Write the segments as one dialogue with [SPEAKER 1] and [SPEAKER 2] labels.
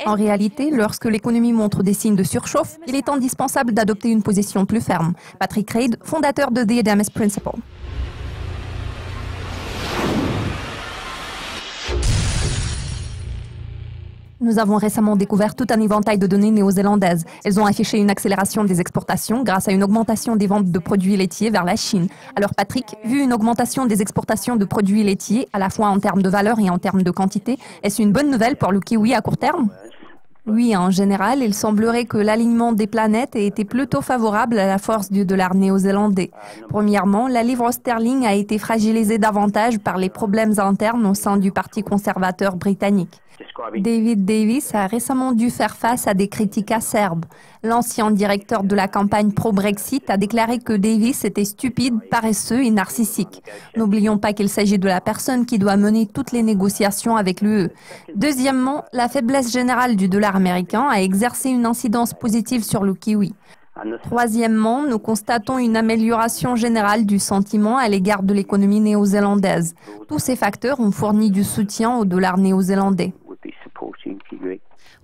[SPEAKER 1] En réalité, lorsque l'économie montre des signes de surchauffe, il est indispensable d'adopter une position plus ferme. Patrick Reid, fondateur de The Adamus Principle. Nous avons récemment découvert tout un éventail de données néo-zélandaises. Elles ont affiché une accélération des exportations grâce à une augmentation des ventes de produits laitiers vers la Chine. Alors Patrick, vu une augmentation des exportations de produits laitiers, à la fois en termes de valeur et en termes de quantité, est-ce une bonne nouvelle pour le kiwi à court terme ? Oui, en général, il semblerait que l'alignement des planètes ait été plutôt favorable à la force du dollar néo-zélandais. Premièrement, la livre sterling a été fragilisée davantage par les problèmes internes au sein du Parti conservateur britannique. David Davis a récemment dû faire face à des critiques acerbes. L'ancien directeur de la campagne pro-Brexit a déclaré que Davis était stupide, paresseux et narcissique. N'oublions pas qu'il s'agit de la personne qui doit mener toutes les négociations avec l'UE. Deuxièmement, la faiblesse générale du dollar américain a exercé une incidence positive sur le kiwi. Troisièmement, nous constatons une amélioration générale du sentiment à l'égard de l'économie néo-zélandaise. Tous ces facteurs ont fourni du soutien au dollar néo-zélandais.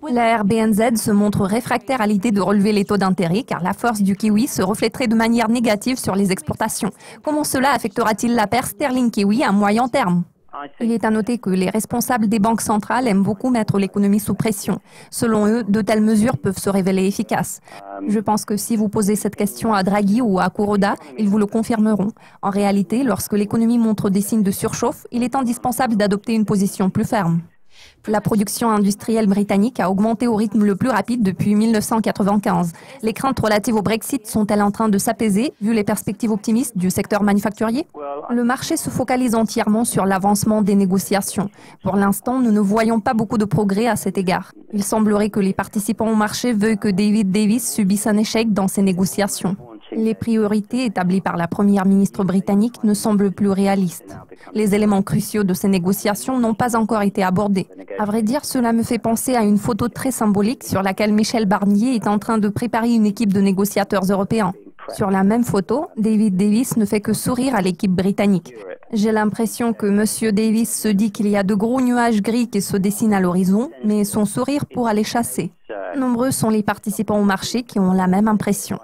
[SPEAKER 1] La RBNZ se montre réfractaire à l'idée de relever les taux d'intérêt car la force du kiwi se reflèterait de manière négative sur les exportations. Comment cela affectera-t-il la paire sterling-kiwi à moyen terme ? Il est à noter que les responsables des banques centrales aiment beaucoup mettre l'économie sous pression. Selon eux, de telles mesures peuvent se révéler efficaces. Je pense que si vous posez cette question à Draghi ou à Kuroda, ils vous le confirmeront. En réalité, lorsque l'économie montre des signes de surchauffe, il est indispensable d'adopter une position plus ferme. La production industrielle britannique a augmenté au rythme le plus rapide depuis 1995. Les craintes relatives au Brexit sont-elles en train de s'apaiser, vu les perspectives optimistes du secteur manufacturier ? Le marché se focalise entièrement sur l'avancement des négociations. Pour l'instant, nous ne voyons pas beaucoup de progrès à cet égard. Il semblerait que les participants au marché veuillent que David Davis subisse un échec dans ces négociations. Les priorités établies par la première ministre britannique ne semblent plus réalistes. Les éléments cruciaux de ces négociations n'ont pas encore été abordés. À vrai dire, cela me fait penser à une photo très symbolique sur laquelle Michel Barnier est en train de préparer une équipe de négociateurs européens. Sur la même photo, David Davis ne fait que sourire à l'équipe britannique. J'ai l'impression que M. Davis se dit qu'il y a de gros nuages gris qui se dessinent à l'horizon, mais son sourire pourra les chasser. Nombreux sont les participants au marché qui ont la même impression.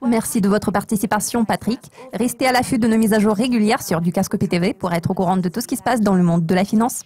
[SPEAKER 1] Merci de votre participation, Patrick. Restez à l'affût de nos mises à jour régulières sur Dukascopy TV pour être au courant de tout ce qui se passe dans le monde de la finance.